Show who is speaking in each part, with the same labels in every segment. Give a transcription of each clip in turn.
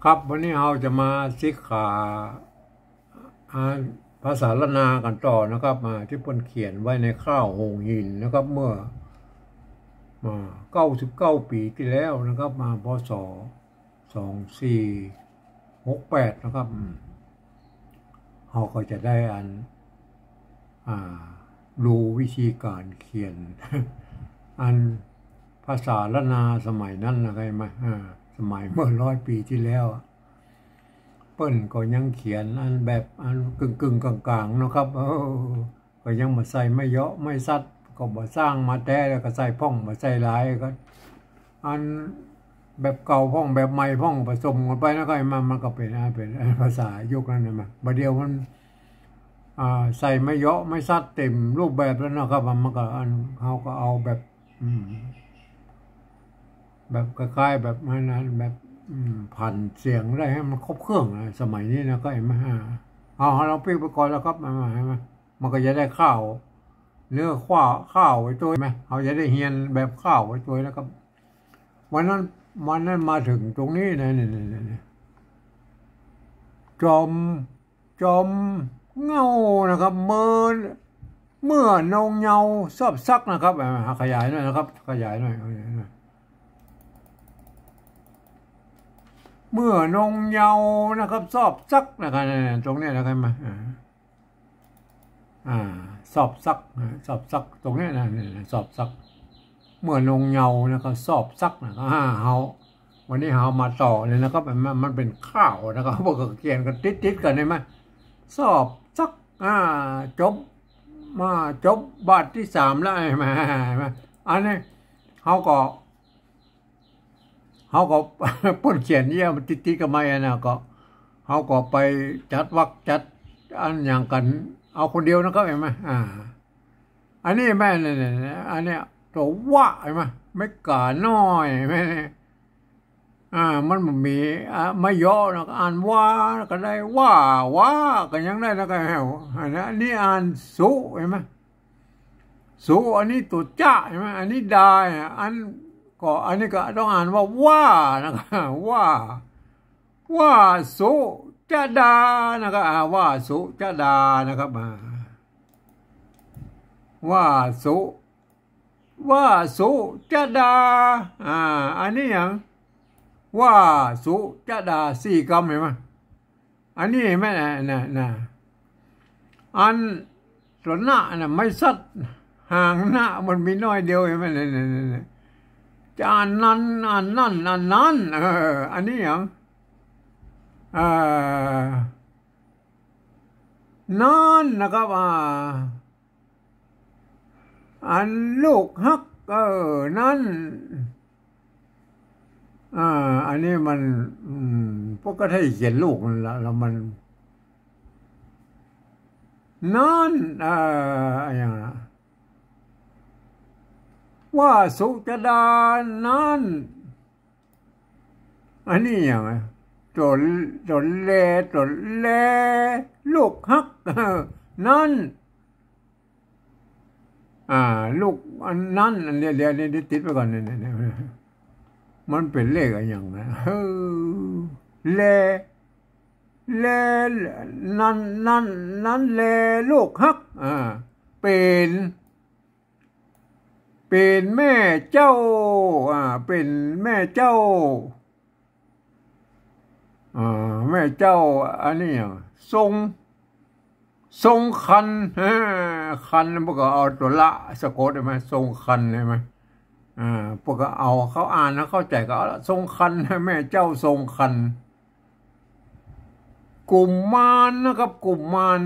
Speaker 1: ครับวันนี้เราจะมาศึกษาอ่านภาษาละนากันต่อนะครับมาที่เพิ่นเขียนไว้ในข้าวหงหินนะครับเมื่อมา99 ปีที่แล้วนะครับมาพศ2468นะครับเราก็จะได้อ่ารู้วิธีการเขียนอันภาษาละนาสมัยนั้นนะครับสมัยเมื่อ100 ปีที่แล้วเปิ้นก็ยังเขียนอันแบบอันกึ่งกลางๆนะครับก็ยังมาใส่ไม่เยอะไม่ซัดก็บ่สร้างมาแต่แล้วก็ใส่พ่องมาใส่หลายก็อันแบบเก่าพ่องแบบใหม่พ่องผสมกันไปแล้วก็มันก็เป็นภาษายุคนั้นนะมันบัดเดียวมันใส่ไม่เยอะไม่ซัดเต็มรูปแบบแล้วนะครับมันก็เขาก็เอาแบบแบบคล้ายๆแบบนั้นแบบผันเสียงได้ให้มันครบเครื่องสมัยนี้นะก็เห็นไหมเราพิกไปก่อนแล้วครับมันก็จะได้เนื้อข้าวไว้ตัวไหมเขาจะได้เฮียนแบบข้าวไว้ตัวแล้วครับวันนั้นมาถึงตรงนี้นะนี่จอมเงานะครับเมื่อนงเงาซอบซักนะครับขยายหน่อยนะครับขยายหน่อยเมื่อนงเยานะครับซอบซักนะครับตรงนี้นะครับมาสอบซักตรงนี้นะสอบซักเมื่อนงเยานะครับสอบซักนะครับวันนี้เรามาต่อเลยนะครับมันเป็นข้าวนะครับพวกเขียนกันติดกันได้ไหมสอบซักจบบาทที่3แล้วไหมอันนี้เขาก็ป้นเขียนเนี่ยมันติดกันมานะก็เขาก็ไปจัดวรรคจัดอันอย่างกันเอาคนเดียวนะครับเห็นไหมอันนี้แม่เนี่ยอันเนี้ยตัวว่าเห็นไหมไม่กาน้อยแม่มันมีไม่ย่อนะอ่านว่าก็ได้ว่าก็ยังได้นะก็แหวอันนี้อ่านสุเห็นไหมสุอันนี้ตัวจ้าเห็นไหมอันนี้ได้อันนี้ก็ต้องอ่านว่านะครับว่าสุจดานะครับว่าสุจดานะครับว่าสุจดาอันนี้อย่างว่าสุจดา4 คำเห็นไหมอันนี้เห็นไหมนะอันส่วนหน้าไม่สัดห่างหน้ามันมีน้อยเดียวเห็นไหมเนี่ยจะอันนั้นอันนี้อย่างนั่นนะครับอันลูกฮักนั่นอันนี้มันพวกก็ให้เขียนลูกมันละแล้วมันนั่นอย่างนะว่าสุจดานั้นอันนี้อย่างไรจนเลลูกฮักนั่นลูกอันนั้นเรียนติดไปก่อนเนี่ยมันเป็นเลขอะไรอย่างนะเลนั้นเลลูกฮักเป็นแม่เจ้าเป็นแม่เจ้าแม่เจ้าอันนี้ทรงคันพวกก็เอาตัวละสะกดได้ไหมทรงคันได้ไหมพวกก็เอาเขาอ่านแล้วเข้าใจก็ทรงคันแม่เจ้าทรงคันกุมมารนะครับกุมมาร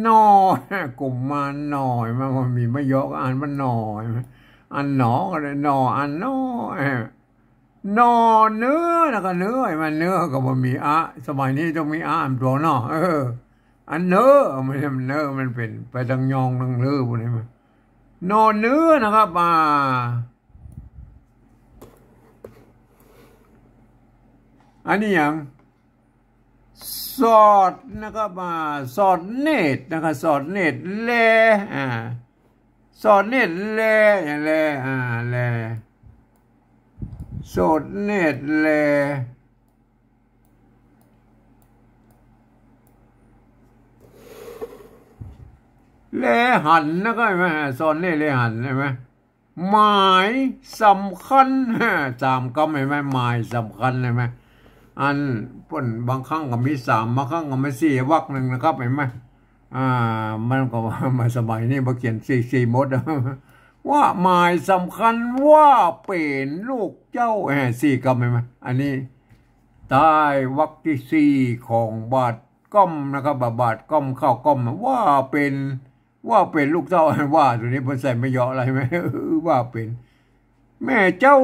Speaker 1: น้อยกุมมารน้อยมันมีไม่เยอะอ่านมันน้อยอันหนอก็เลยนออันน้อยนอเนื้อแล้วก็เนื้อมันเนื้อก็มันมีสมัยนี้ต้องมีอันตัวเนาะอันเนื้อไม่ใช่เนื้อมันเป็นไปทางยองทางเลือพวกนี้มันนอเนื้อนะครับอันนี้อย่างสอดนะครับสอดเนตรนะครับสอดเนตรสอดเนตรอย่างสอดเนตร เลหันนะก็ใช่ไหมสอนเลหันใช่ไหมหมายสำคัญสามคำใช่ไหมหมายสำคัญใช่ไหมอันป่นบางครั้งก็มีสามบางครั้งก็มีสี่วรรคหนึ่งนะครับเห็นไหมมันก็มาสมัยนี้มาเขียนสี่หมดว่าหมายสำคัญว่าเป็นลูกเจ้าสี่คำเห็นไหมอันนี้ใต้วรรคที่สี่ของบาทก้อมนะครับบาทก้อมเข้าก้อมว่าเป็นลูกเจ้าว่าตัวนี้มันใส่ไม่เยาะอะไรไหมว่าเป็นแม่เจ้า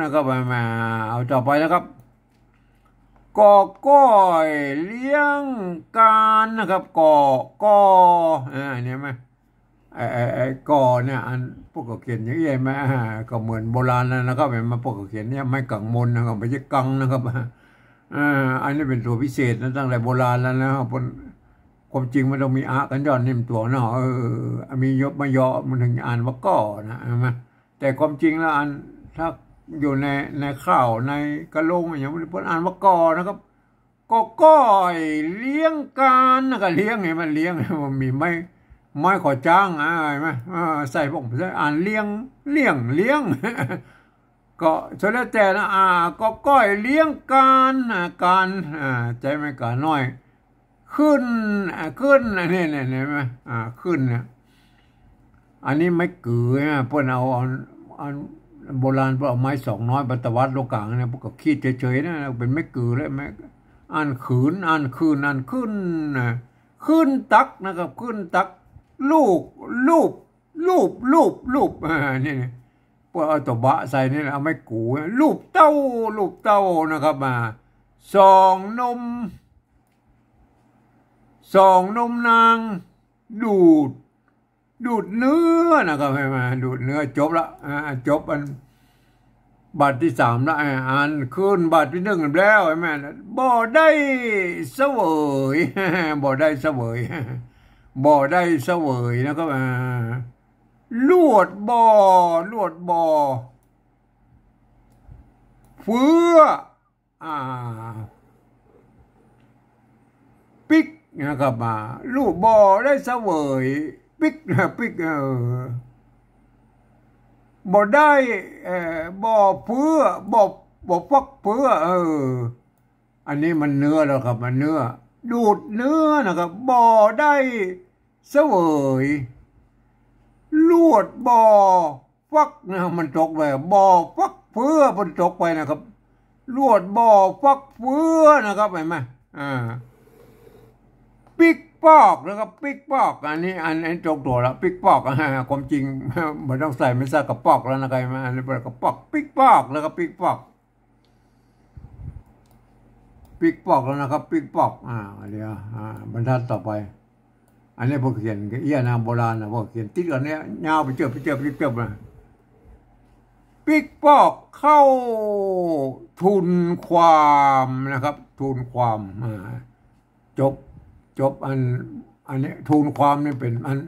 Speaker 1: นะครับมาเอาต่อไปนะครับกอก้อยเลี้ยงการนะครับกอเนี่ยไหมไอ้กอเนี่ยอันพวกเขาเขียนอย่างนี้ไหมก็เหมือนโบราณแล้วนะครับเห็นมาพวกเขาเขียนเนี่ยไม่กังมนนะครับไม่ใช่กังนะครับอันนี้เป็นตัวพิเศษนะตั้งแต่โบราณแล้วนะครับความจริงมันต้องมีอะกันย้อนนิ่มตัวเนาะมียบมายอมันถึงอ่านว่าก้อนะใช่ไหมแต่ความจริงแล้วอันถ้าอยู่ในข้าวในกระโหลกอย่างนี้ผมอ่านว่ากอนะครับก็ก้อยเลี้ยงการนะครับเลี้ยงไงมันเลี้ยงมันมีไม่ขอจ้างอะไรไหมใส่ผมอ่านเลี้ยงก็สุดแล้วแต่นะก็ก้อยเลี้ยงการใจไม่การน้อยขึ้นนี่เห็นไหมขึ้นเนี่ยอันนี้ไม่เกือเพื่อนเอาโบราณเพื่อเอาไม้สองน้อยบรรทวัดโลกางเนี่ยพวกก็คิดเฉยๆนะเป็นไม่เกือเลยไม่อ่านขืนขึ้นขึ้นตักนะครับขึ้นตักลูกนี่พวกเอาตัวบะใส่นี่เอาไม่กูลูกเต้านะครับสองนมนางดูดเนื้อนะครับให้มาดูดเนื้อจบละจบอันบาทที่สามละอ่านขึ้นบาทที่หนึ่งแล้วใช่ไหมบ่ได้เสวยบ่ได้เสวยนะครับลวดบ่อเฟือปิกนะครับลูกบ่อได้เสวยปิกบ่ได้บ่อเพื่อบ่ฟักเพื่ออันนี้มันเนื้อแล้วครับมันเนื้อดูดเนื้อนะครับบ่อได้เสวยลวดบ่อฟักนะมันตกไปบ่อฟักเพื่อมันตกไปนะครับลวดบ่อฟักเพื่อนะครับเห็นไหมปิกปอกนะครับปิกปอกอันนี้ตรงตัวแล้วปิกปอกความจริงมันต้องใส่ไม่ใส่กระปอกแล้วนะครับอันนี้เป็นกระปอกปิกปอกแล้วก็ปิกปอกแล้วนะครับปิกปอกเดี๋ยวบรรทัดต่อไปอันนี้พวกเขียนเอี้ยนามโบราณนะพวกเขียนติดกันเนี้ยยาวไปเจอนะปิกปอกเข้าทุนความนะครับทุนความจบอันนี้ทูลความนี่เป็นอัน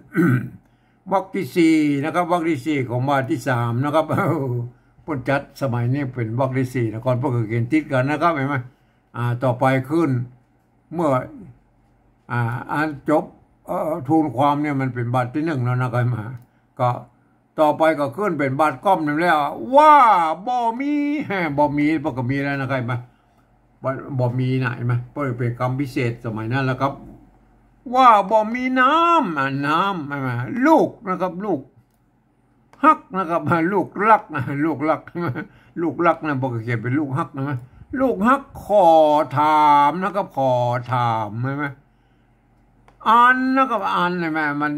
Speaker 1: วรรคที่สี่นะครับวรรคที่สี่ของบาทที่สามนะครับพ้นจัดสมัยนี้เป็นวรรคที่สี่นะก่อนพวกเขียนติดกันนะครับเห็นไหมต่อไปขึ้นเมื่ออันจบทูลความเนี่ยมันเป็นบาทที่หนึ่งแล้วนะครับมาก็ต่อไปก็ขึ้นเป็นบาทก้อมหนึ่งแล้วว่าบ่มีพวกก็มีแล้วนะครับมาบ่มีไหนไหมเพราะเป็นคำพิเศษสมัยนั้นแล้วครับว่าบ่มีน้ำลูกนะครับลูกฮักนะครับลูกรักนะบอกเขียนเป็นลูกฮักนะลูกฮักขอถามนะครับขอถามใช่ไหมอันนะครับอันใช่ไหมมัน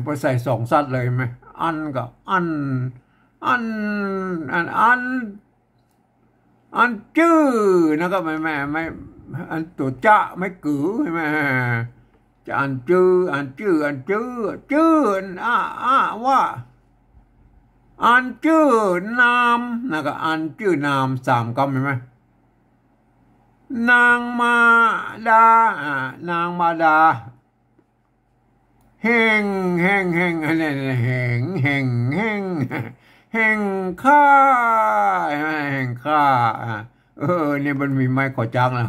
Speaker 1: พอใส่สองสัตว์เลยไหมอันกับอันจื้อนะครับไม่อันตัวจะไม่กือใช่ไหมจะอันจื้อว่าอันจื้อนามนะครับอันจื้อนามสามคำใช่ไหมนางมาดาแห่งอันนี้แห่งข้านี่มันมีไม้ขอจ้างแล้ว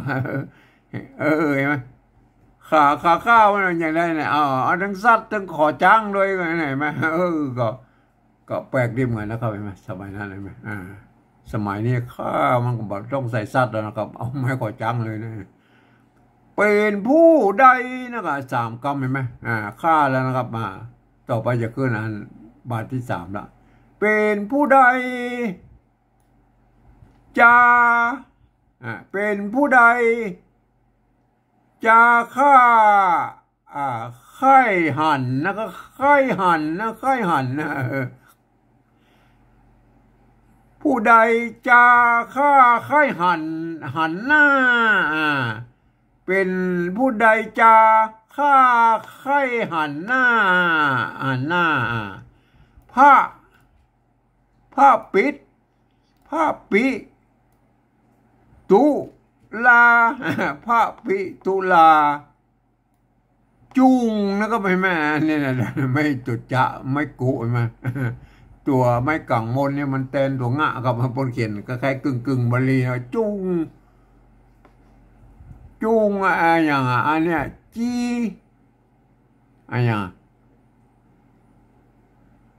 Speaker 1: เห็นไหม ขาข้าวมันอย่างไรเนี่ยเอาทั้งสัตว์ทั้งขอจ้างด้วยไหนไหมก็แปลกดีเหมือนนะครับเห็นไหมสมัยนั้นเห็นไหมสมัยนี้ข้ามันก็บอกต้องใส่สัตว์แล้วนะครับเอาไม่ขอจ้างเลยนะเป็นผู้ใดนะครับ3 กรรมเห็นไหมฆ่าแล้วนะครับต่อไปจะขึ้นอันบาทที่3ละเป็นผู้ใดจะเป็นผู้ใดจะฆ่าไข่หันนะก็ไข่หันนะไข่หันนะผู้ใดจะฆ่าไข่หันหน้าเป็นผู้ใดจะฆ่าไข่หันหน้าผ้าปิตุลาผ้าปิตุลาจุงแล้วก็ไม่แม่เนี่ยนะไม่ตุจะไม่กุใช่ไหมตัวไม่กังมนเนี่ยมันเต้นตัวงะกับมันปนเขียนก็คล้ายกึ่งบาลีนะจุงอะไรอย่างอันเนี้ยจีอะไรอย่าง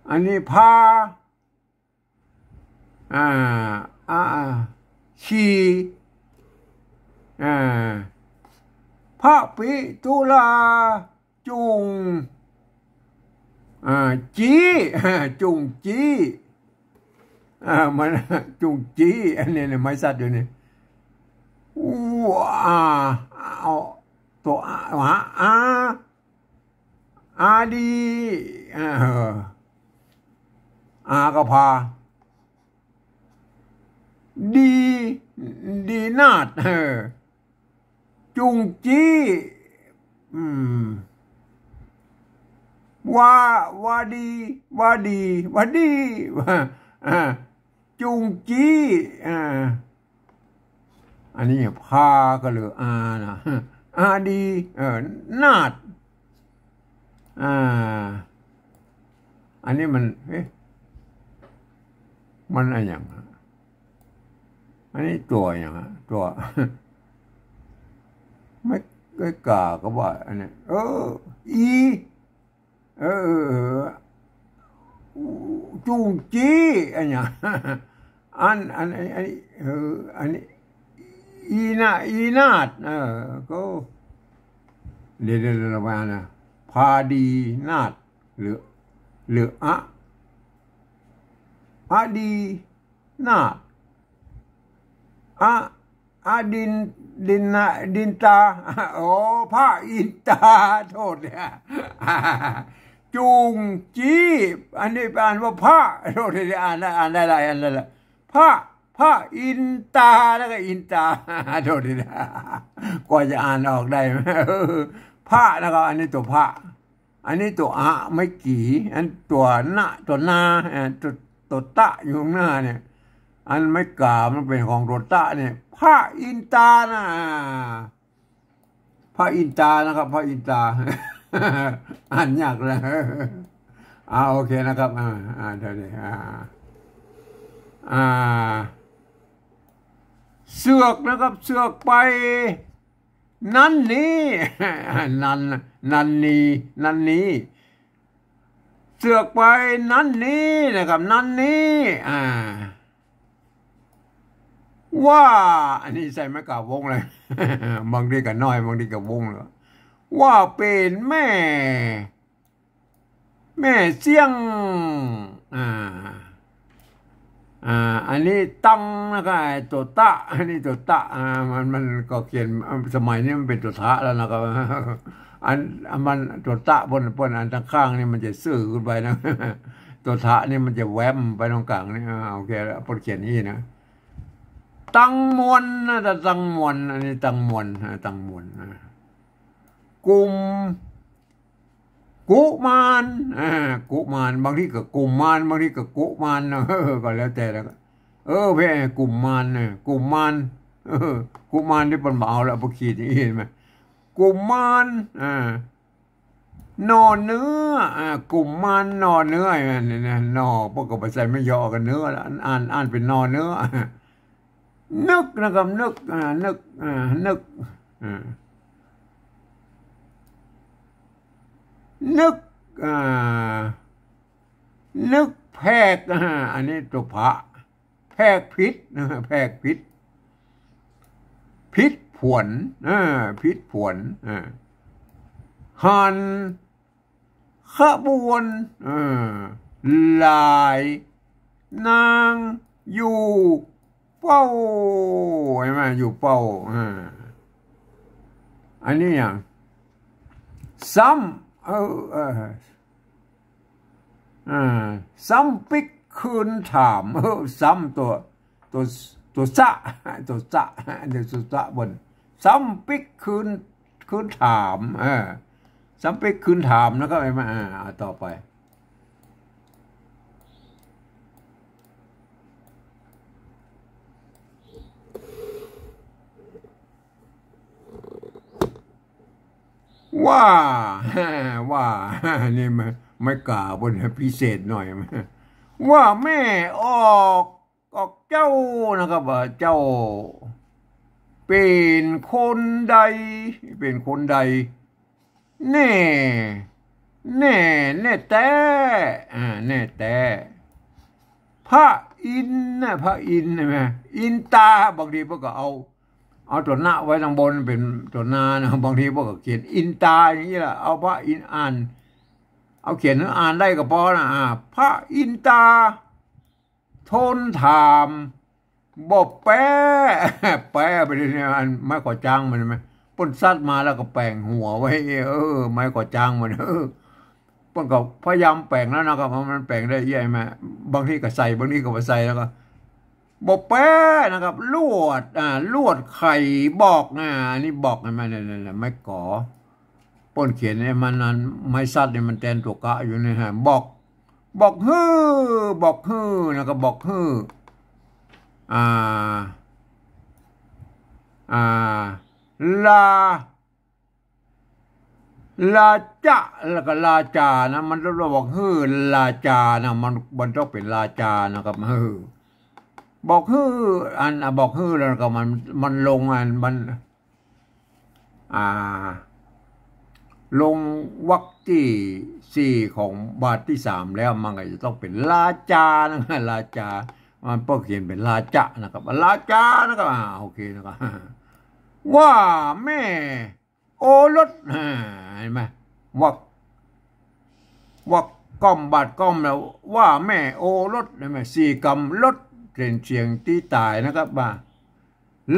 Speaker 1: อันนี้พาชีพระปิตุลาจุงจีจุงจีมันจุงจีอันนี้เนี่ยไม่สัตว์อยู่นี่เอาตัวดีก็พาดีนาดจุงจีว่าดีจุงจีอันนี้พาก็เลยนะดีนาดอันนี้มันอะไรอย่างอันนี้ตัวอย่างตัวไม่กล้าก็ว่าอันนี้จุงจีอันอย่างอันนี้อีนาดก็เดี๋ยวมานะพาดีนาดหรือดีนาดดินตาพระอินตาโทษเนี่ยจุงจีอันนี้อ่านว่าพระโทษที่อ่านได้หลายอันเลยพระอินตาแล้วก็อินตาโทษทีนะกว่าจะอ่านออกได้พระแล้วก็อันนี้ตัวพระอันนี้ตัวไม่กี่อันตัวนาตัวตะอยู่ข้างหน้าเนี่ยอันไม่กามันเป็นของตัวตะเนี่ยพระอินตานะพระอินตานะครับพระอินตาอ่านยากเลยโอเคนะครับเดี๋ยวนี้เสือกนะครับเสือกไปนั่นนี้นั่นนี้เสือกไปนั่นนี้นะครับนั่นนี้ว่าอันนี้ใส่ไม่กลับวงเลยบางทีกับน้อยบางทีกับวงเลยว่าเป็นแม่เสี่ยงอันนี้ตั้งนะครับตัวตะอันนี้ตัวตะมันก็เขียนสมัยนี้มันเป็นตัวทะแล้วนะครับมันตัวตะบนอันทางข้างนี่มันจะซื่อขึ้นไปนะตัวทะนี่มันจะแวมไปตรงกลางนี่โอเคแล้วพอเขียนนี่นะตั้งมวลนะแต่ตั้งมวลอันนี้ตั้งมวลกุมารบางทีก็กุมารบางทีก็กุมารก็แล้วแต่แล้วเพ่กุมารกุมารที่เป็นเบาแล้วพอขีดนี่เห็นไหมกุมารนอนเนื้อกุมารนอนเนื้อเนี่ยนะนอพวกกับใส่ไม่ย่อกันเนื้อแล้วอ่านเป็นนอนเนื้อนึกนะครับนึก นึกนึกแพกอันนี้ตัวพระแพกพิษแพกพิษพิษผวนพิษผวนหันขบวนลายนางอยู่เป้าใช่ไหมอยู่เป้าอันนี้อย่างซ้ำซ้ำปิกคืนถามซ้ำตัวสะเดี๋ยวตัวสะบนซ้ำปิกคืนถามซ้ำปิกคืนถามนะครับไอ้มาต่อไปว่านี่ไม่กล่าวบนพิเศษหน่อยว่าแม่ออกเจ้านะครับเจ้าเป็นคนใดแน่แต่พระอินทร์ใช่ไหมอินตาบางทีพวกก็เอาตัวหน้าไว้ทางบนเป็นตัวหน้านะบางทีพวกก็เขียนอินตาอย่างนี้แหละเอาพระอินอ่านเอาเขียนอ่านได้ก็พอนะพระอินตาทนถามบอกแปะไปเลยเนี่ยอันไม้ก่อจ้างมันไหมป้นซัดมาแล้วก็แปลงหัวไว้ไม้ก่อจ้างมันป้นก็พยายามแปลงแล้วนะครับมันแปลงได้เยอะไหมบางทีก็ใส่บางทีก็ไม่ใส่แล้วก็บอกแปะนะครับลวดไข่บอกนี่บอกไงมันเนี่ยไม่ก่อป้นเขียนไอ้มันนั้นไม้ซัดเนี่ยมันแทนตัวกะอยู่เนี่ยฮะบอกฮือนะครับบอกฮือลาจะแล้วก็ลาจานะมันต้องบอกฮือลาจานะมันต้องเป็นลาจานะครับฮือบอกฮือบอกฮือแล้วก็มันลงมันลงวรรคที่4ของบาทที่3แล้วมันก็จะต้องเป็นลาจานะลาจามันก็เขียนเป็นลาจะนะครับลาจานะครับโอเคนะครับว่าแม่โอรสเห็นไหมวักก้อมบาดก้อมแล้วว่าแม่โอรสเห็นไหม4 กำลดเป็นเสียงที่ตายนะครับว่า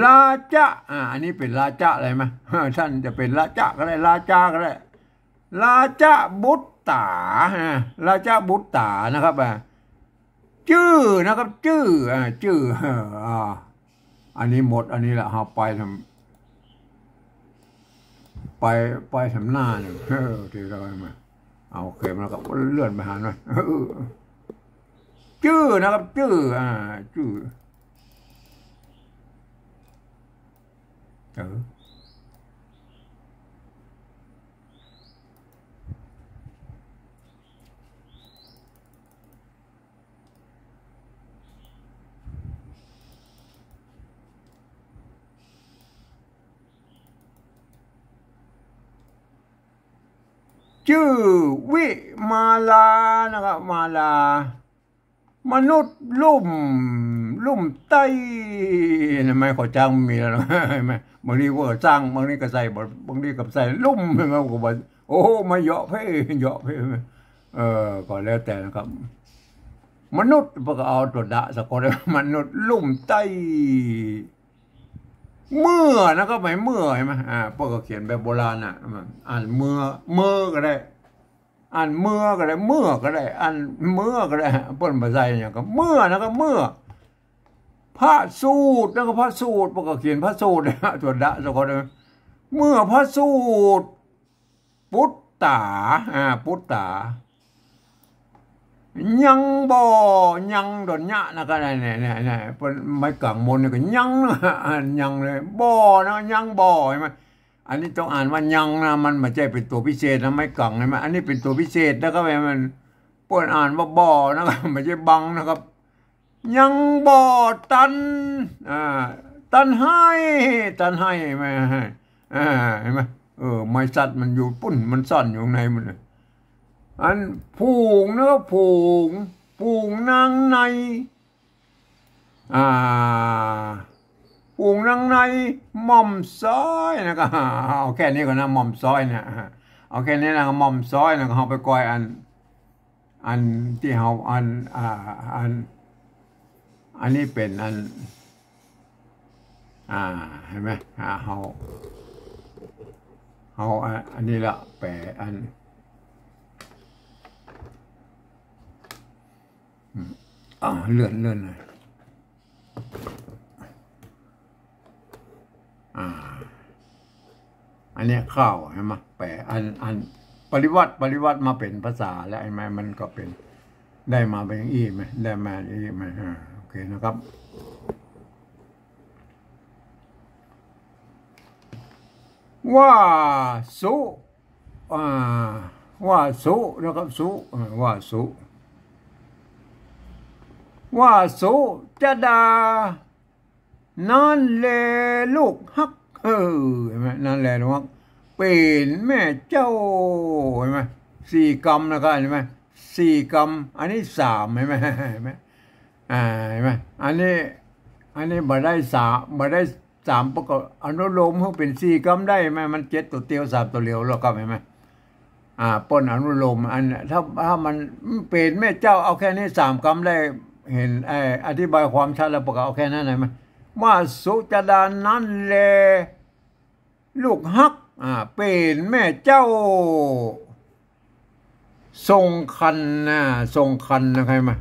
Speaker 1: ลาจะอันนี้เป็นลาจะอะไรไหมท่านจะเป็นลาจะก็ได้ลาจาก็ได้ลาจะบุตตานะครับชื่อนะครับชื่ออันนี้หมดอันนี้แหละเอาไปทำหน้าหนึ่งที่เรามาเอาเข็มแล้วก็เลื่อนไปหาหน่อยชื่อนะครับชื่อชื่อวิมาลานะครับมาลามนุษย์ลุ่มไต้ทำไมขอจ้างมีแล้วไหมบางทีก็จ้างบางทีก็ใส่บางทีก็ใส่ลุ่มมันก็บอกโอ้มาเหยาะเพ่ก็แล้วแต่นะครับมนุษย์พวกเอาตัวดะสะกดมนุษย์ลุ่มไต้เมื่อนะครับหมายเมื่อใช่ไหมพวกก็เขียนแบบโบราณอ่านเมื่อก็ได้อ่านเมื่อก็ได้เมื่อก็ได้อ่านเมื่อก็ได้ป้นภาษาอย่างก็เมื่อนะครับเมื่อพระสูตรแล้วก็พระสูตรพวกก็เขียนพระสูตรตัวดะสะกดเมื่อพระสูตรพุทธายังโดนยะนะครับเนี่ยเป็นไม้กลางมนก็ยังเลยบ่อนะยังบ่อใช่ไหมอันนี้ต้องอ่านว่ายังนะมันไม่ใช่เป็นตัวพิเศษนะไม้กลางใช่ไหมอันนี้เป็นตัวพิเศษนะครับมันเปิดอ่านว่าบ่อนะครับไม่ใช่บังนะครับยังบ่อตันให้ไหมเห็นไหมไม้สัตว์มันอยู่ปุ้นมันซ่อนอยู่ในมัน อันผูงนะครับผูงนางในผูงนางในหม่อมซ้อยนะครับเอาแค่นี้ก่อนนะหม่อมซ้อยเนี่ยเอาแค่นี้นะหม่อมซ้อยนะเขาไปก้อยอันที่เขาอันนี้เป็นเห็นไหมเขาอันนี้ละแปลเลื่อนเลยอันนี้ข้าวเห็นไหมแปลอันปริวัติมาเป็นภาษาแล้วไอ้ไหมมันก็เป็นได้มาเป็นอีไหมได้มาอีไหมโอเคนะครับว่าสุนะครับว่าสุจะดานั่นแหละลูกฮักเห็นไหมนั่นแหละลูกฮักเป็นแม่เจ้าเห็นไหม4 กรรมนะครับเห็นไหม4 กรรมอันนี้3เห็นไหมเห็นไหมเห็นไหมอันนี้บ่ได้3ประกอบอนุโลมเขาเป็น4 กรรมได้ไหมมัน7 ตัวเตียว3 ตัวเหลียวแล้วก็เห็นไหมปนอนุโลมอันถ้ามันเป็นแม่เจ้าเอาแค่นี้3 กรรมได้เห็นอธิบายความชัดแล้วประกอบเอาแค่นั้นเลยไหมว่าสุจดานั้นแลลูกฮักเป็นแม่เจ้าทรงคันนะใครมา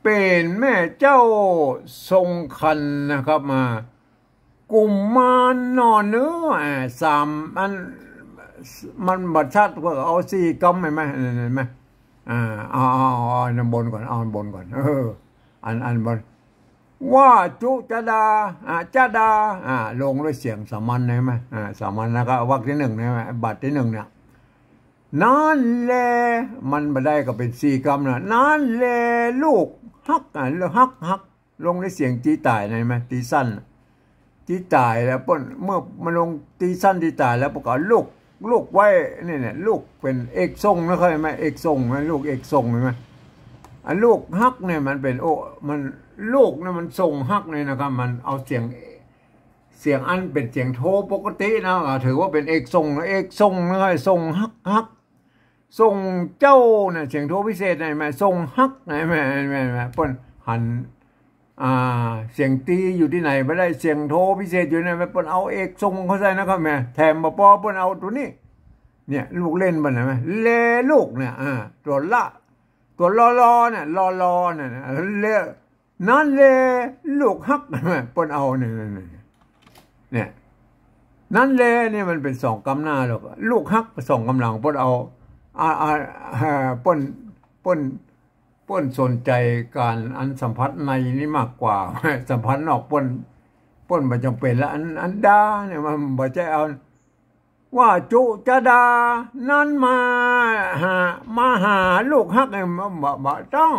Speaker 1: เป็นแม่เจ้าทรงคันนะครับมากุมมารนอนเนื้อ3มันบัดชัดก็เอา4 กรรมเห็นไหมเอาบนก่อนบนก่อนอันบนว่าจุจดาลงด้วยเสียงสามัญใช่ไหมสามัญนะครับวรรคที่ 1ใช่ไหมบัดที่ 1เนี่ยนั่นแหละมันมาได้ก็เป็น4 กรรมนะนั่นแหละลูกฮักฮักลงด้วยเสียงตีตายใช่ไหมตีสั้นตีตายแล้วเมื่อมาลงตีสั้นตีตายแล้วประกอบลูกไว้เนี่ยลูกเป็นเอกทรงนะครับเห็นไหมเอกทรงไหมลูกเอกทรงเห็นไหมลูกฮักเนี่ยมันเป็นมันลูกเนี่ยมันทรงฮักเลยนะครับมันเอาเสียงอันเป็นเสียงโทปกตินะถือว่าเป็นเอกทรงนะครับทรงฮักทรงเจ้าเนี่ยเสียงโทพิเศษไหมทรงฮักไหนไหมเปิ้นหันเสียงตีอยู่ที่ไหนไม่ได้เสียงโทพิเศษอยู่ไหนไม่เปิ้นเอาเอกทรงเขาใส่นะครับแม่แถมมาปอเปิ้นเอาตัวนี้เนี่ยลูกเล่นบ้านไหนไหมเลลูกเนี่ยตัวรอเนี่ยเลนั่นเลลูกฮักนะเปิ้นเอาเนี่ยนั่นเลเนี่ยมันเป็น2 กำหน้าหรอกลูกฮัก2 กำลังเปิ้นเอาเปิ้นสนใจการอันสัมผัสในนี่มากกว่าสัมผัสนอกเปิ้นไม่จำเป็นแล้วอันดาเนี่ยมันบ่ใจเอาว่าจุจดานั้นมาหาลูกฮักเนี่ยบ่ต้อง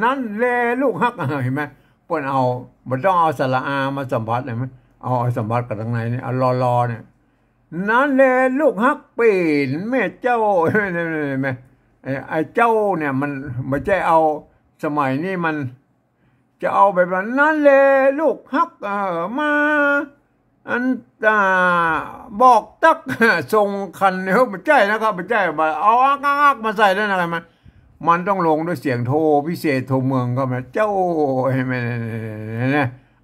Speaker 1: นั่นแลลูกฮักเห็นไหมเปิ้นเอาบ่ต้องเอาสระอามาสัมผัสเลยไหมเอาสัมผัสกับทางในนี่เอารอเนี่ยนั่นแลลูกฮักเป็นแม่เจ้าเห็นไหมไอ้เจ้าเนี่ยมันไม่ใช่เอาสมัยนี้มันจะเอาแบบนั้นเลยลูกฮักมาอันบอกตักทรงคันเนี่ยไม่ใช่นะครับไม่ใช่เอาอักมาใส่ได้อะไรมันต้องลงด้วยเสียงโทพิเศษโทเมืองก็มาเจ้า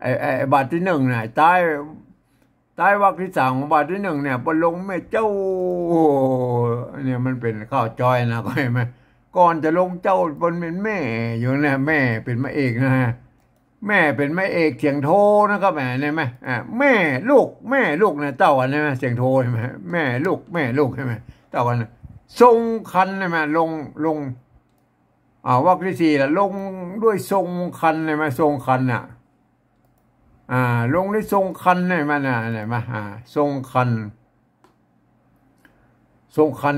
Speaker 1: ไอ้บาทที่ 1เนี่ยใต้วรรคที่ 3ของบาทที่ 1เนี่ยปลงแม่เจ้าเนี่ยมันเป็นข้าวจอยนะก็เห็นไหมก่อนจะลงเจ้าเป็นแม่อยู่เนี่ยแม่เป็นแม่เอกนะฮะแม่เป็นแม่เอกเสียงโทนะครับแม่เนี่ยไหมแม่ลูกเนี่ยเต้ากันใช่ไหมเสียงโทใช่ไหมแม่ลูกใช่ไหมเต้ากันทรงคันใช่ไหมลงวรรคที่ 4ละลงด้วยทรงคันใช่ไหมทรงคันน่ะลงด้วยทรงคันเนี่ยมันไหนมาทรงคัน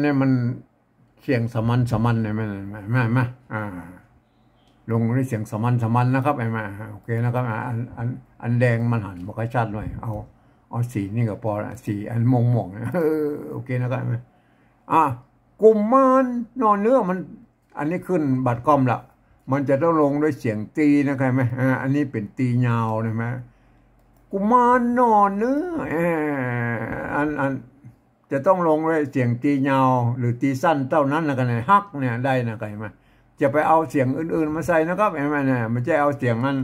Speaker 1: เนี่ยมันเสียงสมันเนี่ยมันมาลงด้วยเสียงสมันนะครับไอ้มาโอเคนะครับอันแดงมันหันบอกให้ชัดหน่อย เอาสีนี่ก็พอละสีอันมงโอเคนะครับกุมมารนอนเนื้อมันอันนี้ขึ้นบัตรกล้อมละมันจะต้องลงด้วยเสียงตีนะครับไหมอันนี้เป็นตียาวนะไหมกุมารนอนเนื้ออันจะต้องลงด้วยเสียงตียาวหรือตีสั้นเท่านั้นนะกันฮักเนี่ยได้นะครับไหมจะไปเอาเสียงอื่นๆมาใส่นะครับเห็นไหมเนี่ยมันจะเอาเสียงนั้น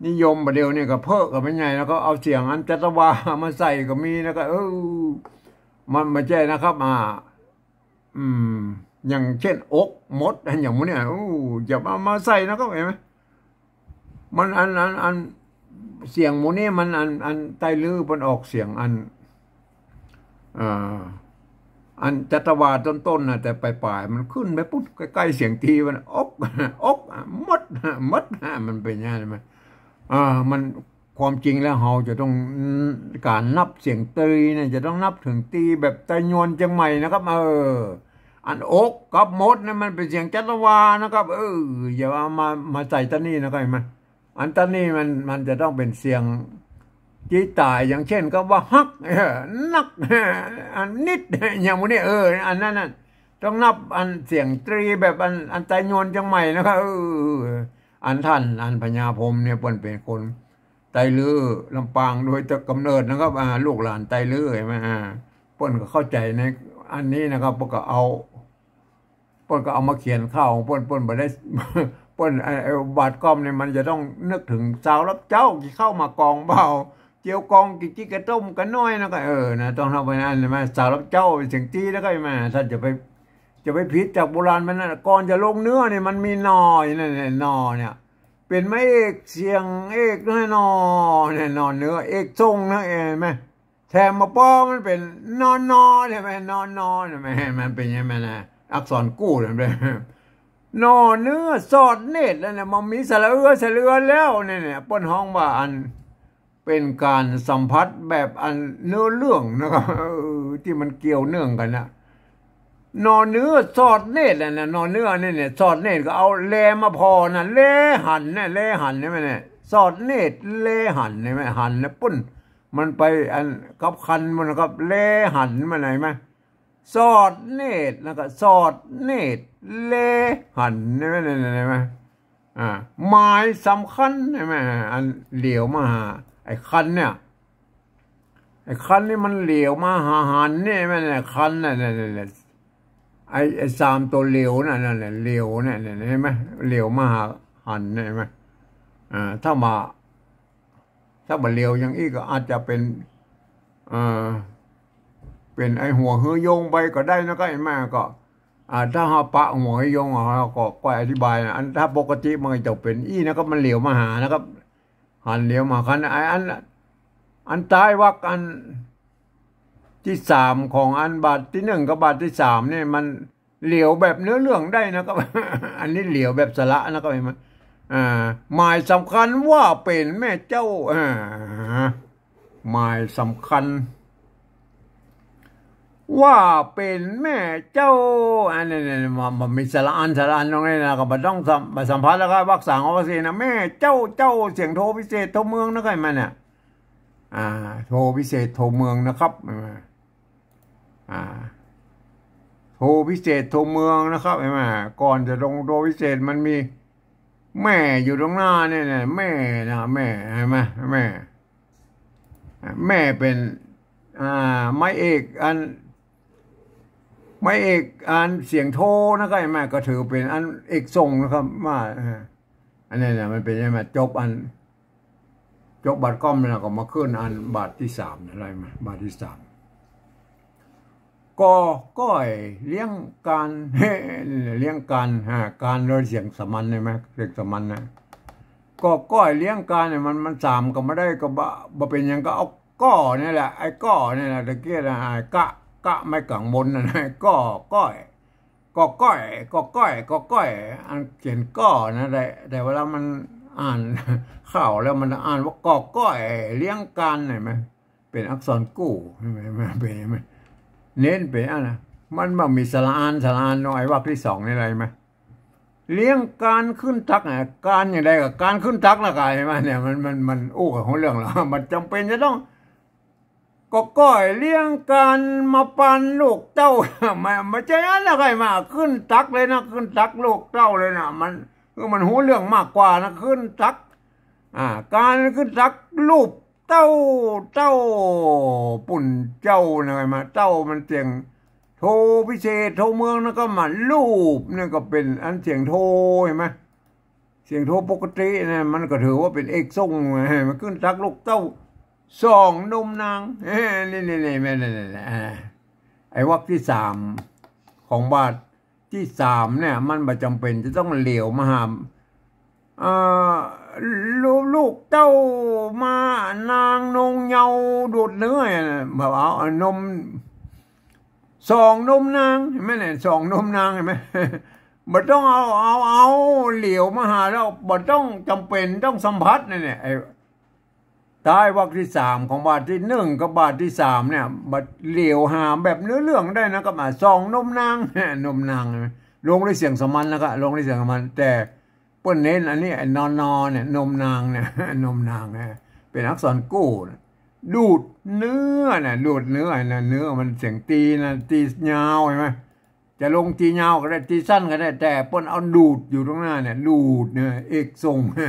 Speaker 1: นิยมประเดี๋ยวนี่ก็เพิกกับไม่ใหญ่แล้วก็เอาเสียงอันจัตวามาใส่ก็มีนะครับมันไม่ใช่นะครับอย่างเช่นอกมดอย่างนี้เนี่ยอย่ามาใส่นะครับเห็นไหมมันอันเสียงหมูนี่มันอันไตลือมันออกเสียงอันจัตวาต้นๆนะแต่ปลายมันขึ้นไปปุ๊บใกล้ๆเสียงทีมันอกมดมันเป็นยังไงไหมมันความจริงแล้วเราจะต้องการนับเสียงตีเนี่ยจะต้องนับถึงตีแบบไตยวนจังใหม่นะครับอันอกกับบมดเนี่ยมันเป็นเสียงจัตวานะครับอย่ามาใส่ตานี่นะครับมันอันตานี่มันจะต้องเป็นเสียงจีตายอย่างเช่นก็ว่าฮักนักอันนิดอย่างนี้อันนั้นต้องนับอันเสียงตรีแบบอันไตยวนจังใหม่นะครับอันท่านอันพญาพรหมเนี่ยเป็นคนไตลือลำปางโดยกำเนิดนะครับลูกหลานไตลือใช่ไหมเปิ้นก็เข้าใจในอันนี้นะครับเปิ้นก็เอามาเขียนข้าวเปิ้นบ่ได้เปิ้นบาดก้อมเนี่ยมันจะต้องนึกถึงสาวรับเจ้าที่เข้ามากองเบาเจียวกองกิจิกระต้มกันน้อยนะก็นะต้องทำไปนั่นใช่ไหมสาวรับเจ้าเสียงตีแล้วก็มาท่านจะไปพิจจากโบราณมันนะก่อนจะลงเนื้อเนี่ยมันมีนอเนี่ยนอเนี่ยเป็นไม่เอกเสียงเอกนะนอเนี่ยนอนเนื้อเอกทรงนะไหมแถมมาป้อมันเป็นนอนใช่ไหมนอนใช่ไหมมันเป็นยังไงนะอักษรกู้ใช่ไหมนอเนื้อสอดเนตรแล้วเนี่ยมันมีสระเอือแล้วเนี่ยป้นห้องว่าอันเป็นการสัมผัสแบบอันเนื้อเรื่องนะครับที่มันเกี่ยวเนื่องกันนะนอนเนื้อสอดเนตรนะนอนเนื้อเนี่ยสอดเนตรก็เอาแลมาพอนะแลหันเนี่ยแลหันใช่ไหมเนี่ยสอดเนตรแลหันใช่ไหมหันนะปุ้นมันไปอันกับคันมันกับแลหันมาไหนไหมสอดเนตรแล้วก็สอดเนตรเลหันใช่ไหมเนี่ยไหมหมายสำคัญใช่ไหมอันเหลียวมาหาไอ้คันเนี่ยไอ้คันนี่มันเหลียวมาหาหันนี่ไหมเนี่ยคันเนี่ยไอ้สามตัวเหลียวนั่นเหลียวเนี่ยเห็นไหมเหลียวมาหาหันเนี่ยเห็นไหมถ้าเหลียวอย่างนี้ก็อาจจะเป็นไอ้หัวหื้อยงไปก็ได้นะก็ไอ้แม่ก็ถ้าหาปะหัวหื้อยงเราก็อธิบายอันถ้าปกติมันจะเป็นนะครับมันเหลียวมาหานะครับหันเหลียวมาคันอันท้ายวักอันที่3ของอันบาทที่1กับบาทที่3เนี่ยมันเหลียวแบบเนื้อเรื่องได้นะครับ อันนี้เหลียวแบบสระนะครับเห็นไหมหมายสำคัญว่าเป็นแม่เจ้าหมายสำคัญว่าเป็นแม่เจ้าอันนี้มันมีสระอันตรงนี้นะครับมันต้องมาสัมภาษณ์แล้วก็วัก3วัก4นะแม่เจ้าเสียงโทพิเศษโทเมืองนะครับมันเนี่ยโทพิเศษโทเมืองนะครับโทพิเศษโทเมืองนะครับเห็นไหมก่อนจะลงโทพิเศษมันมีแม่อยู่ตรงหน้าเนี่ยแม่นะแม่เห็นไหมแม่เป็นไม้เอกเสียงโทนะครับเห็นไหมก็ถือเป็นอันเอกทรงนะครับว่าอันนี้เนี่ยมันเป็นยังไงจบบัตรก้อมแล้วก็มาขึ้นอันบาทที่3อะไรมาบาทที่3ก้อยเลี้ยงการการโดยเสียงสมัญใช่ไหมเสียงสมัญนะก้อยเลี้ยงการเนี่ยมัน3ก็ไม่ได้ก็บ่เป็นยังก็เอาก้อนี่แหละไอ้ก้อนี่แหละตะเกียบกะไม่กังบนนะก้อยอันเขียนก้อนะแต่เวลามันอ่านข่าวแล้วมันอ่านว่าก้อยเลี้ยงการเห็นไหมเป็นอักษรกู้ใช่ไหมเป็นไหมเน้นไปอะไรมันมีสระอันน้อยวรรคที่2นี่อะไรไหมเลี้ยงการขึ้นทักการอย่างไรกับการขึ้นทักละกันใช่ไหมเนี่ยมันอู้กับของเรื่องหรอมันจำเป็นจะต้อง ก็ก้อยเลี้ยงกันมาปันลูกเต้าไม่ใช่อะไรมาขึ้นตักเลยนะขึ้นตักลูกเต้าเลยนะมันหูเรื่องมากกว่านะขึ้นตักการขึ้นตักลูกเต้าปุ่นเจ้าอะไรมาเต้ามันเสียงโทพิเศษโทเมืองแล้วก็มาลูบนี่ก็เป็นอันเสียงโทเห็นไหมเสียงโทปกติเนี่ยมันก็ถือว่าเป็นเอกทรงมันขึ้นตักลูกเต้าสองนมนางนี่แม่ไอ้วรรคที่3ของบาทที่3เนี่ยมันไม่จำเป็นจะต้องเหลียวมาหามลูกเต้ามานางนงเยาดูดเนื้อแบบเอานมสองนมนางเห็นไหมเนี่ยสองนมนางเห็นไหมบ่ต้องเอาเหลียวมาหาแล้วบ่ต้องจำเป็นต้องสัมผัสเนี่ยไอ้ตายวรรคที่3ของบาทที่1กับบาทที่3เนี่ยบัดเหลียวหามแบบเนื้อเรื่องได้นะก็มาสองนมนางนมนางลงด้วยเสียงสมัญแล้วก็ลงด้วยเสียงสมัญแต่เปิ้นเน้นอันนี้ไอ้นเนี่ยนมนางเนี่ยนมนางเนี่ยเป็นอักษรกู้ดูดเนื้อเนี่ยดูดเนื้อนะเนื้อมันเสียงตีนะตียาวเห็นไหมจะลงตียาวก็ได้ตีสั้นก็ได้แต่เปิ้นเอาดูดอยู่ตรงหน้าเนี่ยดูดเนี่ยเอกทรงแม่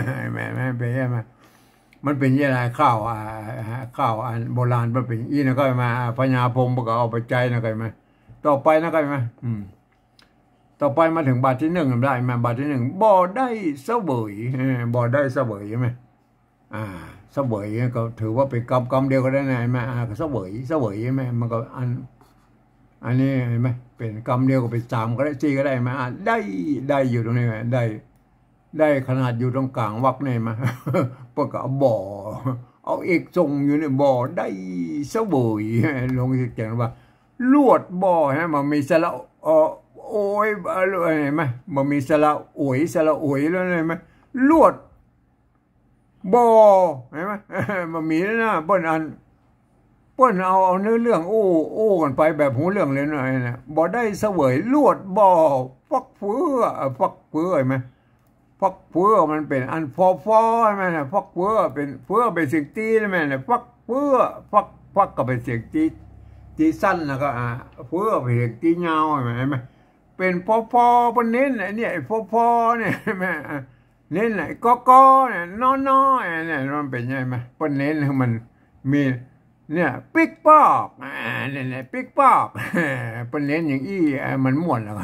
Speaker 1: เป็นใช่ไหมมันเป็นยังไงข้าวอันโบราณมันเป็นอีนะก็มาพญาพงศ์ก็เอาไปใจนะก็มาต่อไปนะก็มาต่อไปมาถึงบาทที่1ได้มาบาทที่1บ่ได้เสวยบ่ได้เสวยใช่ไหมเสวยก็ถือว่าเป็นกรรมเดียวก็ได้นะมาเสวยใช่ไหมมันก็อันนี้เห็นไหมเป็นกรรมเดียวก็เป็น3ก็ได้4ก็ได้มาได้อยู่ตรงนี้ได้ขนาดอยู่ตรงกลางวรรคเนี่ยมาปกเอาบ่อเอาเอกทรงอยู่ในบ่อได้เสวยลงเขียนว่าลวดบ่อฮะมันมีสระโอ้ยอะไรเห็นไหมมันมีสระโอยแล้วเห็นไหมลวดบ่อเห็นไหมมันมีแล้วนะเปิ้นเอาเนื้อเรื่องโอ้กันไปแบบหูเรื่องเลยหน่อยนะบ่ได้เสวยลวดบ่อฟักเฟือเห็นไหมฟักเฟือมันเป็นอันฟอใช่ไหมนะฟักเฟือเป็นเฟือเป็นเสียงตีใช่ไหมนะฟักเฟือฟักก็เป็นเสียงตีสั้นแล้วก็เฟือเป็นเสียงตียาวใช่ไหมเป็นฟอเป็นเน้นเนี่ยฟอเนี่ยใช่ไหมเน้นไหนก็เนี่ยน้อยเนี่ยมันเป็นยังไงเป็นเน้นมันมีเนี่ยปิ๊กปอกเนี่ยปิ๊กปอกเป็นเน้นอย่างอี้มันม่วนแล้ว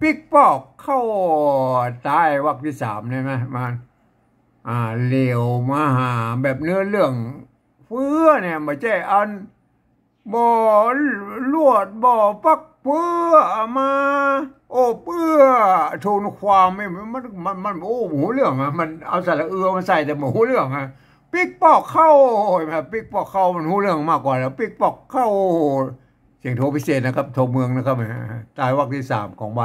Speaker 1: ปิ๊กปอกเข้าตายวรรคที่3ใช่ไหมมันเหลวมาหาแบบเนื้อเรื่องเฟื่อเนี่ยไม่ใช่อันบ่ลวดบ่ปักเฟื่อมาโอ้เปื้อโทนความไม่มันโอ้หมูเรื่องมันเอาสระมาใส่แต่หมูเรื่องปิ๊กปอกเข้าปิ๊กปอกเข้ามันหูเรื่องมากกว่าแล้วปิ๊กปอกเข้าเสียงโทพิเศษนะครับโทเมืองนะครับตายวรรคที่3ของบ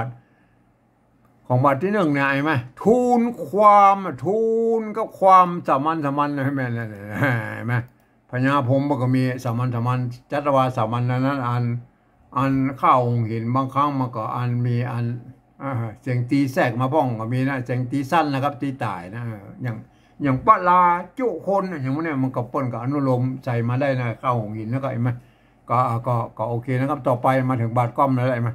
Speaker 1: าทที่1เนี่ยไหมทูลกับความสามัญใช่ไหมพญาพงศ์ก็มีสามัญจัตวาสามัญนั้นอันข้าวเห็นบางครั้งมันก็มีเสียงตีแทรกมาบ้องก็มีนะเสียงตีสั้นนะครับตีตายนะอย่างปลาจุคนอย่างนี้มันก็ป่นกับอนุโลมใส่มาได้นะข้าวหินแล้วก็ไหมก็โอเคนะครับต่อไปมาถึงบาทก้อมแล้วไหม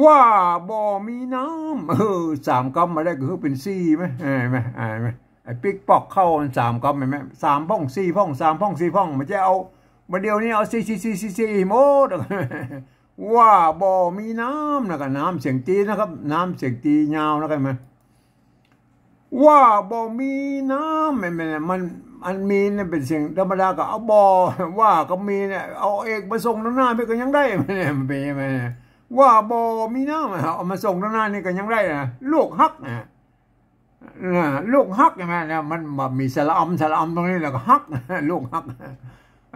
Speaker 1: ว่าบ่มีน้ำ3 กำมาได้ก็คือเป็น4ไหมไอ้ปิ๊กปอกเข้า3 กำไหม3 พ่อง 4 พ่อง 3 พ่อง 4 พ่องมันจะเอามาเดียวนี้เอา4หมดว่าบ่มีน้ำนะก็น้ำเสียงตีนะครับน้ำเสียงตียาวนะครับไหมว่าบ่มีน้ำมันมีเนี่ยเป็นเสียงธรรมดาก็เอาบ่ว่าก็มีเนี่ยเอาเอกมาส่งหน้าไปก็ยังได้มันเป็นยังไงว่าบ่มีน้ำเอามาส่งหน้านี่ก็ยังได้นะลูกฮักลูกฮักใช่ไหมเนี่ยมันมีสระอำตรงนี้แล้วก็ฮักลูกฮัก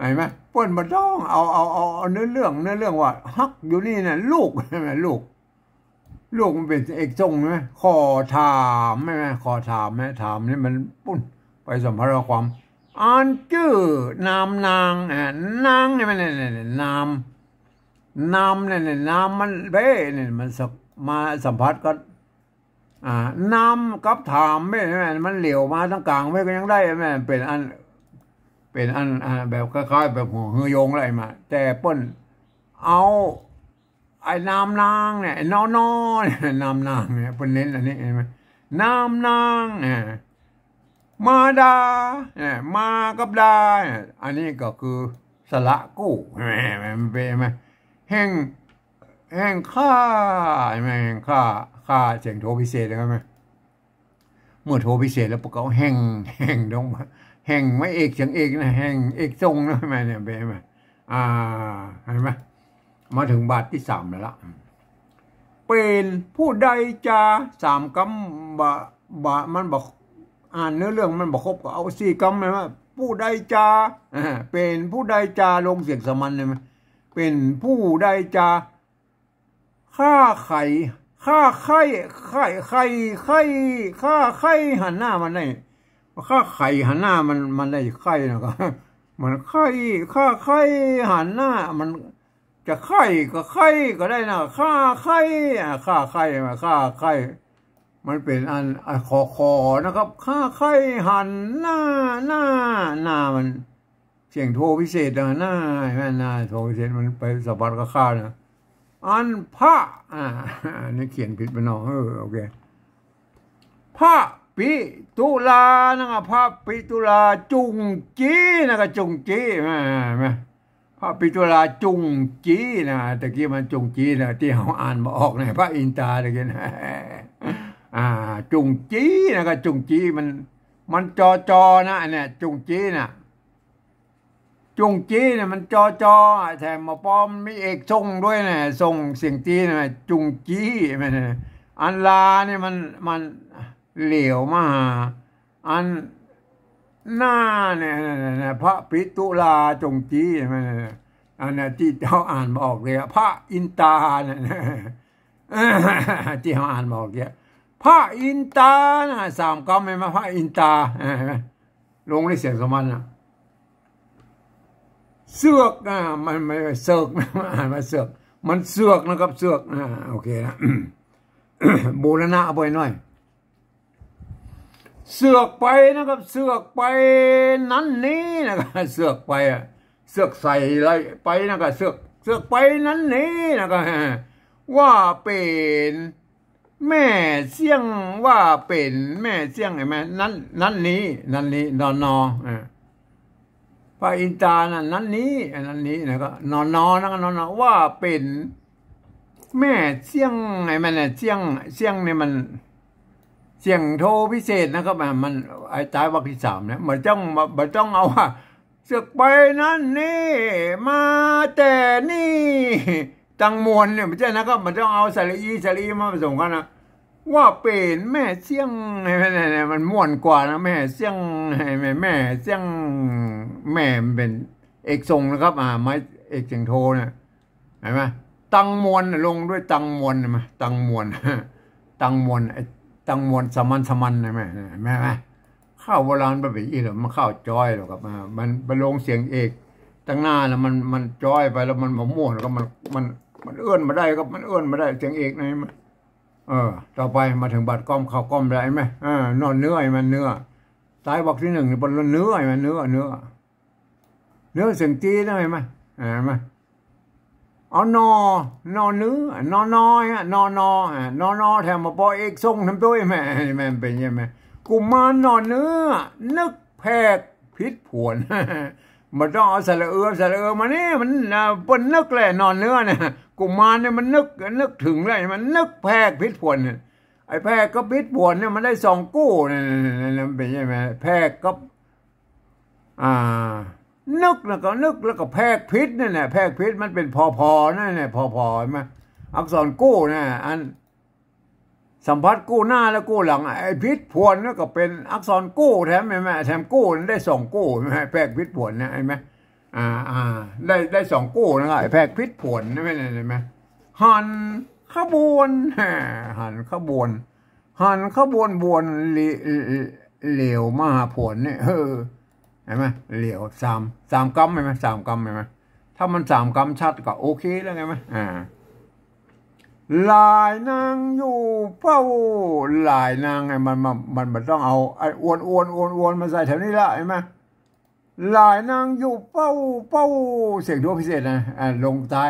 Speaker 1: เห็นไหมเปิ้นมาต้องเอาเนื้อเรื่องว่าฮักอยู่นี่เนี่ยลูกใช่ไหมลูกมันเป็นเอกทรงไหมขอถามไหมขอถามไหมถามนี่มันปุ้นไปสัมภาระความอ่านชื่อนามนางเนี่ยมันเนี่ยนามเนี่ยนามมันเบ้เนี่ยมันมาสัมผัสก็นามกับถามไม่มันเหลียวมาทั้งกลางไม่ก็ยังได้แม่เป็นอัน เป็นอันแบบคล้ายๆแบบหัวเฮือยงอะไรมาแต่เปิ้นเอาไอ้น้ำนางเนี่ยนอนเนี่ยน้ำนางเนี่ยเปิ้นเน้นอันนี้เห็นไหมน้ำนางมาดามากับดาอันนี้ก็คือสระกู้มันเป็นไหมแห่งค่าไหมแห่งค่าเสียงโทพิเศษใช่ไหมเมื่อโทพิเศษแล้วพวกเขาแห่งลงมาแห่งไม่เอกเสียงเอกนะแห่งเอกทรงนะไหมเนี่ยเป็นไหมเห็นไหมมาถึงบาทที่3แล้วล่ะเป็นผู้ใดจะ3 กำบะมันบอกอ่านเนื้อเรื่องมันบอกครบก็เอา4 กำเลยว่าผู้ใดจะเป็นผู้ใดจะลงเสียงสมัญเลยไหมเป็นผู้ใดจะฆ่าไข่หันหน้ามันได้ฆ่าไข่หันหน้ามันได้ไข่นะครับมันไข่หันหน้ามันจะไข่ก็ได้นะฆ่าไข่มันเป็นอันคอนะครับฆ่าไข่หันหน้ามันเสียงโทพิเศษหน้าแม่หน้าโทพิเศษมันไปสะบัดกับข้านะอันพระนี่เขียนผิดไปหน่อยโอเคพระปิตุลานะครับพระปิตุลาจุงจีนะครับจุงจีพระปิตุลาจุงจีนะตะกี้มันจุงจีนะที่เขาอ่านมาออกนะพระอินทราตะกี้นะจุงจีนะครับจุงจีมันจอนะเนี่ยจุงจีนะจุงจีเนี่ยมันจอแถมมาป้อมมีเอกทรงด้วยเนี่ยทรงเสียงจีนะจุงจีมันอันลาเนี่ยมันเหลวมาอันหน้าเนี่ยพระปิตุลาจงจีมันอันนี้ที่เขาอ่านบอกเลยพระอินตาเนี่ยที่เขาอ่านบอกเนี่ยพระอินตา3 กำไม่มาพระอินตาลงในเสียงสมัญนะเสือกมันไม่เสือกอ่านมาเสือกมันเสือกนะครับเสือกโอเคนะบูรณะเอาไปหน่อยเสือกไปนะครับเสือกไปนั้นนี้นะครับเสือกไปเสือกใส่อะไรไปนะครับเสือกไปนั้นนี้นะครับว่าเป็นแม่เสี่ยงว่าเป็นแม่เสี่ยงไอ้แม่นั้นนี้นอนพระอินทรานั้นนี้นะครับนอนนะครับว่าเป็นแม่เสี่ยงไอ้แม่เนี่ยเสี่ยงเนี่ยมันเสียงโทพิเศษนะครับมันไอ้ตายวรรคที่3เนี่ยมันต้องเอาว่าเสือกไปนั่นนี่มาแต่นี่ตังมวลเนี่ยไม่ใช่นะครับมันต้องเอาสลีมาผสมกันนะว่าเป็นแม่เสี่ยงเนี่ยมันม่วนกว่านะแม่เสี่ยงแม่เสี่ยงแม่มันเป็นเอกทรงนะครับไม้เอกเสียงโทเนี่ยเห็นไหมตังมวลลงด้วยตังมวลไหมตังมวลตังมวลสมันใช่ไหมข้าวโบราณแบบนี้เหรอมันข้าวจอยหรอกครับมันลงเสียงเอกตั้งหน้าแล้วมันจอยไปแล้วมันม่วนแล้วก็มันเอื้อนมาได้ก็มันเอื้อนมาได้เสียงเอกนะมั้ยต่อไปมาถึงบัดก้อมข้าวก้อมได้ไหมนอนเนื้อมันเนื้อตายบอกที่1นี่บนเนื้อมันเนื้อเสียงจีได้ไหมไหมเอานอเนื้อนอน้อยนอแถมมาปอเอกทรงทำตัวแม่เป็นยังไงกูมานอเนื้อนึกแพกพิษผวนมันต้องเอาสระเอือมานี่มันปนนึกแหละนอนเนื้อเนี่ยกูมานเนี่ยมันนึกถึงเลยมันนึกแพกพิษผวนไอ้แพกก็พิษผวนเนี่ยมันได้2 กู้เนี่ยเป็นยังไงแพกก็นึกแล้วก็แพกพิษนั่นแหละแพกพิษมันเป็นพอนั่นแหละพอใช่ไหมอักษรกู้เนี่ยอันสัมพัทธ์กู้หน้าแล้วกู้หลังไอ้พิษผวนนั่นก็เป็นอักษรกู้แถมแถมกู้นั้นได้2 กู้ใช่ไหมแพกพิษผวนนะใช่ไหมได้2 กู้นะครับไอ้แพกพิษผวนนั่นใช่ไหมหันขบวนบวนเหลวมหาผลเนี่ยเห็นไหมเหลว3 กำไหม3 กำไหมถ้ามัน3 กำชัดก็โอเคแล้วไงไหมลายนางอยู่เฝ้าลายนางไงมันต้องเอาไอ้อ้วนมาใส่แถวนี้ละเห็นไหม หลายนางอยู่เป้าเป้าเสียงตัวพิเศษนะลงท้าย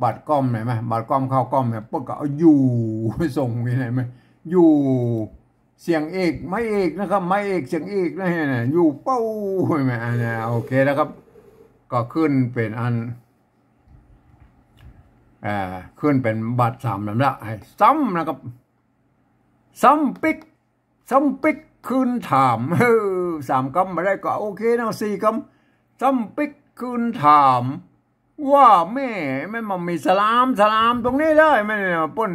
Speaker 1: บัตรก้อมไหนไหมบัตรก้อมเข้าก้อมเนี่ยปุ๊บก็เอาอยู่ส่งไปไหนไหมอยู่เสียงเอกไม่เอกนะครับไม่เอกเสียงเอกนะฮะอยู่เป้าใช่ไหมโอเคแล้วครับก็ขึ้นเป็นขึ้นเป็นบัตร3ลำดับซ้ำนะครับซ้ำปิกคืนถาม3 คำมาได้ก็โอเคนะ4 คำซ้ำปิกคืนถามว่าแม่มามีสลามตรงนี้ได้ไหมป้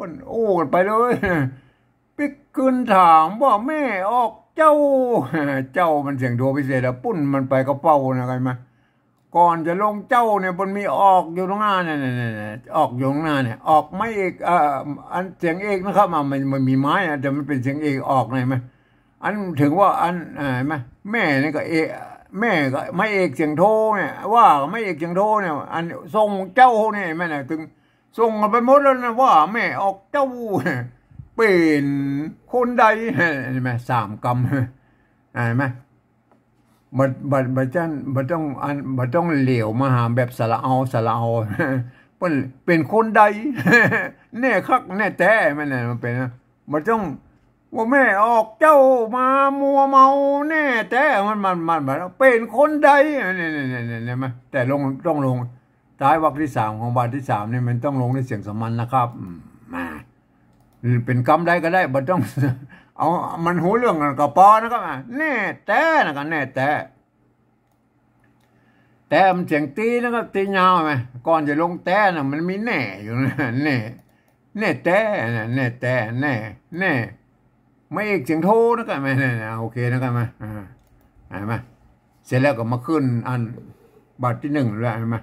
Speaker 1: นโอ้กันไปเลยปิกคืนถามว่าแม่ออกเจ้ามันเสียงโทพิเศษแล้วปุ้นมันไปกระเป๋านะไงมาก่อนจะลงเจ้าเนี่ยมันมีออกอยู่ตรงหน้าเนี่ยออกอยู่ตรงหน้าเนี่ยออกไม่เอกอันเสียงเอกนะครับมันมีไม้แต่มันเป็นเสียงเอกออกไหนไหมอันถึงว่าไหมแม่นี่ก็เอกแม่ก็ไม่เอกเสียงโทเนี่ยว่าไม่เอกเสียงโทเนี่ยอันทรงเจ้าเนี่ยแม่เนี่ยถึงส่งไปหมดแล้วนะว่าแม่ออกเจ้าเป็นคนใดเห็นไหม3 คำเห็นไหมบัต้องเหลียวมาหาแบบสละเอาเป็นคนใดแน่คักแน่แท้มันเนี่ยมันเป็นนะมันต้องว่าแม่ออกเจ้ามามัวเมาแน่แท้มันเป็นคนใดเนี่ยมั้ยแต่ต้องลงท้ายวรรคที่3ของบาทที่3เนี่ยมันต้องลงด้วยเสียงสามัญนะครับมาเป็นคำใดก็ได้มันต้องเอามันหูเรื่องกับปอนะครับแน่แต่นะครับแน่แต่มันเสียงตีนะครับตียาวไหมก่อนจะลงแต่น่ะมันมีแน่อยู่นะแน่แต่แน่ไม่เอกเสียงโทนะครับไหมโอเคนะครับไหมเห็นไหมเสร็จแล้วก็มาขึ้นบาทที่1เลยเห็นไหม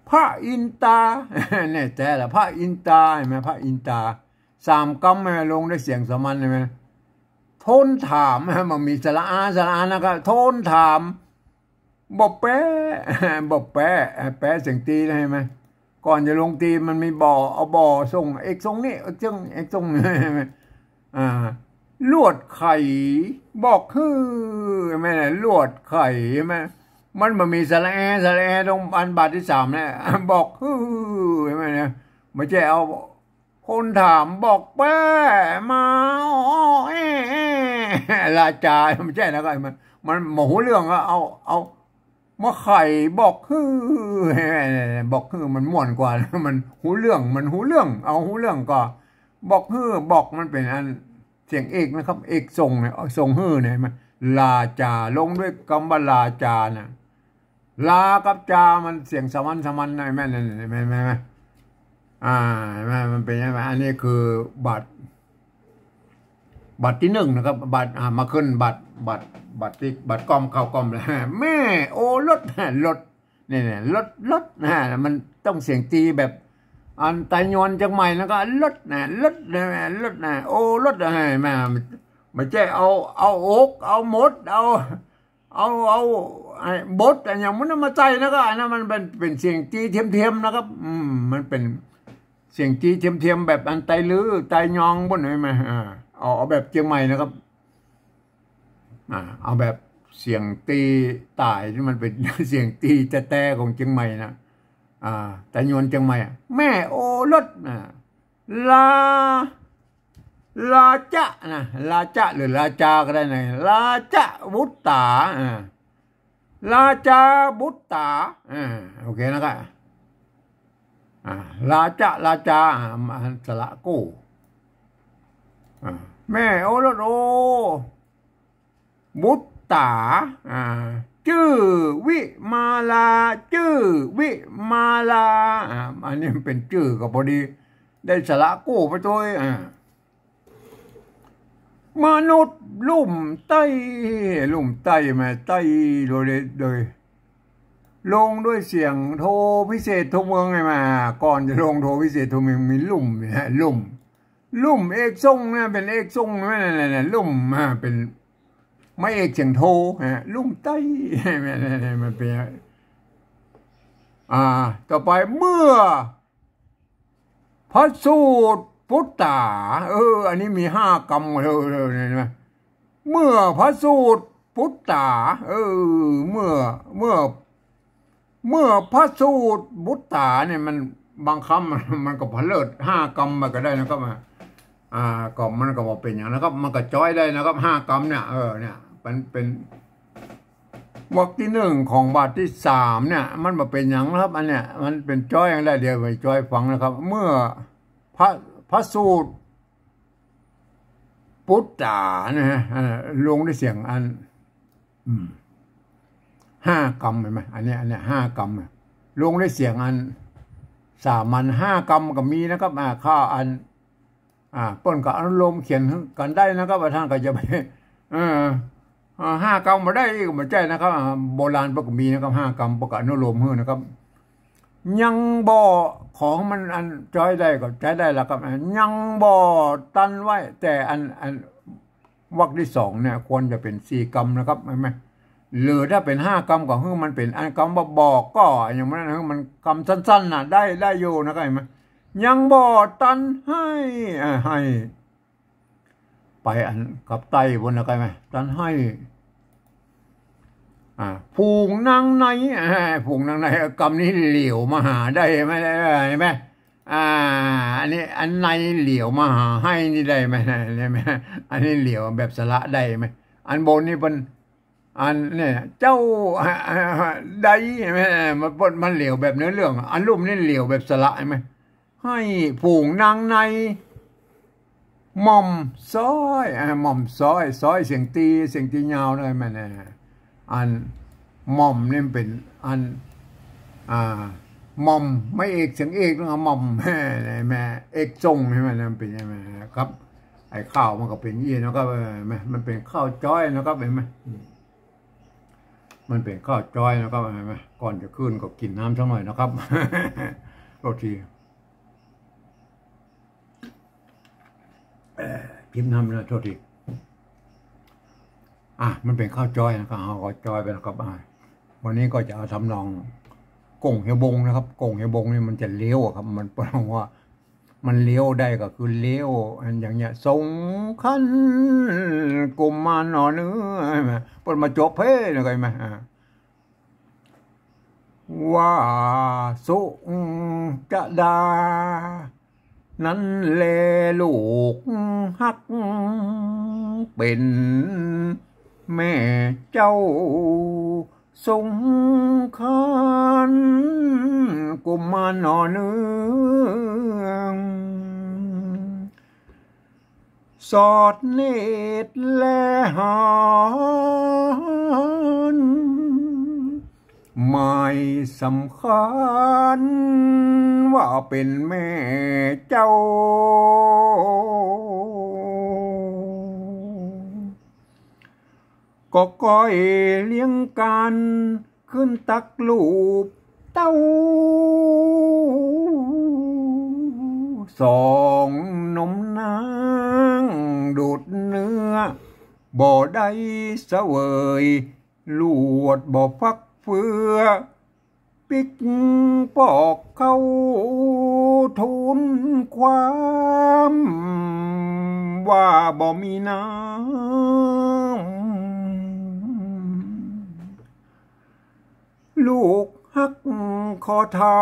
Speaker 1: พระอินตาแน่แต่ละพระอินตาเห็นไหมพระอินตา3 คำมาลงได้เสียงสามัญใช่ไหมโทนถามมันมีสระอานะครับโทนถามบอกแปะเสียงตีได้ไหมก่อนจะลงตีมันมีเอาส่งเอกส่งนี่เอกส่งใช่ไหมลวดไข่บอกแม่ลวดไข่ใช่ไหมมันมีสระแอตรงบาทที่3เนี่ยบอกใช่ไหมเนี่ยไม่ใช่เอาคนถามบอกแป้มาลาจาไม่ใช่นะก็มันโมโหเรื่องเอามาไข่บอกมันม่วนกว่ามันหูเรื่องเอาหูเรื่องก็บอกมันเป็นเสียงเอกนะครับเอกทรงเนี่ยทรงเนี่ยมันลาจาลงด้วยคำว่าลาจานะลากับจามันเสียงสามัญแม่มันเป็นยังไงอันนี้คือบัตรที่1นะครับบัตรมาขึ้นบัตรกอมเข้ากอมแล้วแม่โอรถเนี่ยรถมันต้องเสียงตีแบบไตยอนจังใหม่แล้วก็รถโอรถมาไม่ใช่เอาอกเอาหมดเอาบดอย่างมันมาใจนะก็อันนั้นมันเป็นเสียงตีเทียมนะครับมันเป็นเสียงตีเทียมแบบไตลือไตยองบนไหนมาเอาแบบเชียงใหม่นะครับเอาแบบเสียงตีตายที่มันเป็นเสียงตีแต่ของเชียงใหม่นะไตยอนเชียงใหม่แม่โอรสลาจะนะลาจะหรือลาจาก็ได้นะลาจะบุตตาลาจาบุตตาโอเคนะครับลาจาสละกูแม่โอรสโอบุตตาชื่อวิมาลาอันนี้เป็นชื่อก็พอดีได้สละกูไปด้วยมนุษย์ลุ่มไต้มาไต้โดยลงด้วยเสียงโทพิเศษทุกเมืองไงมาก่อนจะลงโทพิเศษทุกเมืองมีลุ่มเอกทรงนะเป็นเอกทรงนั่นลุ่มเป็นไม่เอกเสียงโทลุ่มไต้มันเป็นต่อไปเมื่อพระสูตรพุทธาอันนี้มี5 กรรมเลยนะเมื่อพระสูตร พุทธาเมื่อพระสูตรพุทธาเนี่ยมันบางคำมันก็ผลิต5 กรรมมาก็ได้นะครับก็มันก็บอกเป็นอย่างนะครับมันก็จ้อยได้นะครับ5 กรรมเนี่ยเนี่ยมันเป็นวรรคที่ 1ของบาทที่ 3เนี่ยมันมาเป็นอย่างนะครับอันเนี้ยมันเป็นจ้อยอย่างได้เดียวไปจ้อยฟังนะครับเมื่อพระสูตรพุทธานะฮะลงด้วยเสียงอัน5 กรรมเห็นไหมอันนี้5 กรรมลงด้วยเสียงอันสามัญ5 กรรมก็มีนะครับข้าอันเปิ้นกับอนุโลมเขียนกันได้นะครับท่านก็จะไป5 กรรมมาได้ก็ไม่ใช่นะครับโบราณก็มีนะครับ5 กรรมประกาศอนุโลมเฮือนะครับยังบ่ของมันอันจ้อยได้ก็ใช้ได้แล้วครับยังบ่ตันไว้แต่อันวรรคที่ 2เนี่ยควรจะเป็น4 กรรมนะครับเห็นไหมหรือถ้าเป็น5 กรรมก็คือมันเป็นอันกรรมบอกก็อย่างนั้นมันกรรมสั้นๆน่ะได้อยู่นะครับเห็นไหมยังบ่ตันให้ไปอันกับไตบนนะครับไหมตันให้ผูงนางในผูงนางในกรรมนี้เหลียวมาหาได้ไหมได้ไหมอันนี้อันในเหลียวมาหาให้นี่ได้ไหมได้ไหมอันนี้เหลียวแบบสระได้ไหมอันบนนี่เป็นอันเนี่ยเจ้าใดไหมมันเหลียวแบบเนื้อเรื่องอันรูปนี่เหลียวแบบสระไหมให้ผูงนางในหม่อมซ้อยหม่อมซ้อยเสียงตียาวเลยมันอันหม่อมนี่เป็นอันหม่อมไม่เอกเสียงเอกต้องหม่อมแม่เอกทรงใช่ไหมนั่นเป็นยังไงครับไอ้ข้าวมันก็เป็นยี่นะครับมันเป็นข้าวจ้อยนะครับเห็นไหมมันเป็นข้าวจ้อยนะครับเห็นไหมก่อนจะขึ้นก็กินน้ำสักหน่อยนะครับโทษทีพิมพ์น้ำนะโทษทีมันเป็นข้าวจ้อยนะครับเอาข้าวจ้อยไปนะครับวันนี้ก็จะเอาทำนองกงเฮบงนะครับกงเฮบงนี่มันจะเลี้ยวครับมันแปลว่ามันเลี้ยวได้ก็คือเลี้ยวอย่างเงี้ยสงขันกุมารหนอเนื้อเปิดมาจบเพ่นะครับไหมว่าสุกดานั้นเลลูกฮักเป็นแม่เจ้าสงครามกุมารหนอเนืองสอดเนตรและหอนไม่สำคัญว่าเป็นแม่เจ้าก็ก้อยเลี้ยงกันขึ้นตักลูกเต้า2 นมนางดูดเนื้อบ่ได้เสวยลวดบ่ฟักเฟือปิกปอกเข้าทุนความว่าบ่มีน้ำลูกฮักขอถา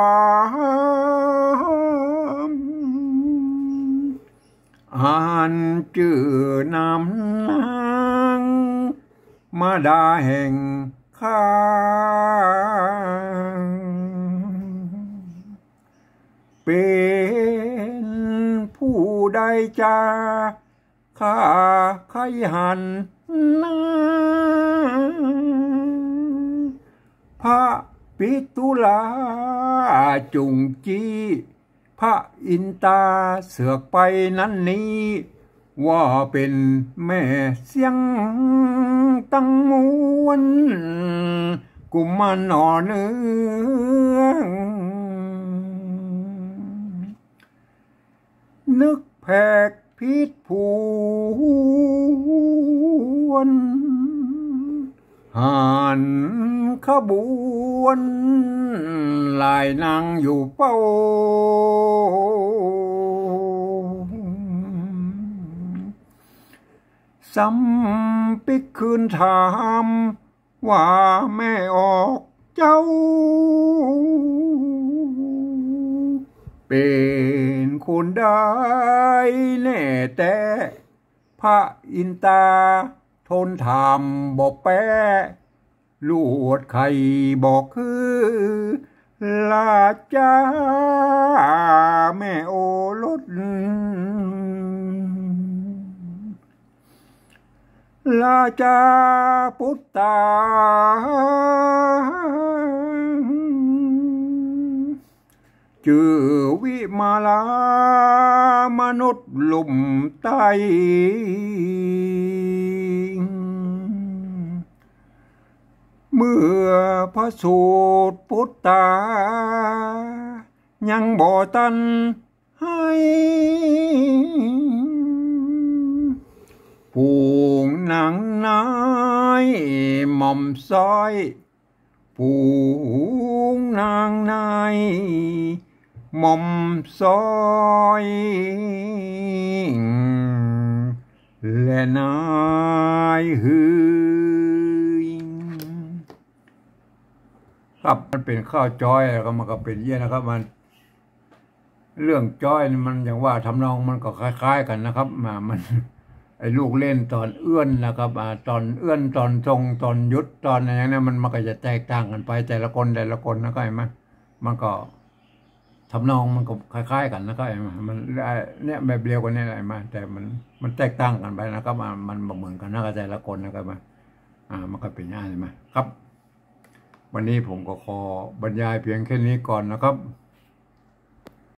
Speaker 1: มอ่านชื่อนามนางมาดาแห่งข้าเป็นผู้ใดจะข้าไขหันนาพระปิตุลาจุงจีพระอินตาเสือกไปนั้นนี้ว่าเป็นแม่เสียงตั้งมวนกุมารหนอเนืองนึกแผกพิษผูวนหันขบวนลายนางอยู่เป้า ซ้ำปิกคืนถามว่าแม่ออกเจ้าเป็นคนได้แน่แต่พระอินตาทนถามบอกแปะลวดไข่บอกคือลาจาแม่โอรสลาจาพุทธาจือวิมาลามนุษย์ลุ่มไตเมื่อพระสูตรพุทธายังบ่ตันให้ผู้นางนายหม่อมซอยผู้นางนายหม่อมซอยและนายฮือครับมันเป็นข้าวจ้อยแล้วก็มันก็เป็นเยี่ยนะครับมันเรื่องจ้อยนี่มันอย่างว่าทำนองมันก็คล้ายๆกันนะครับมันไอ้ลูกเล่นตอนเอื้อนนะครับตอนเอื้อนตอนทรงตอนยุดตอนอะไรอย่างนี้มันก็จะแตกต่างกันไปแต่ละคนนะครับมันก็ทำนองมันก็คล้ายๆกันนะครับมันเนี่ยแบบเดียวกันนี่อะไรมาแต่มันแตกต่างกันไปนะครับมันเหมือนกันนะครับแต่ละคนนะครับมันก็เป็นอย่างนี้มาครับวันนี้ผมก็ขอบรรยายเพียงแค่นี้ก่อนนะครับ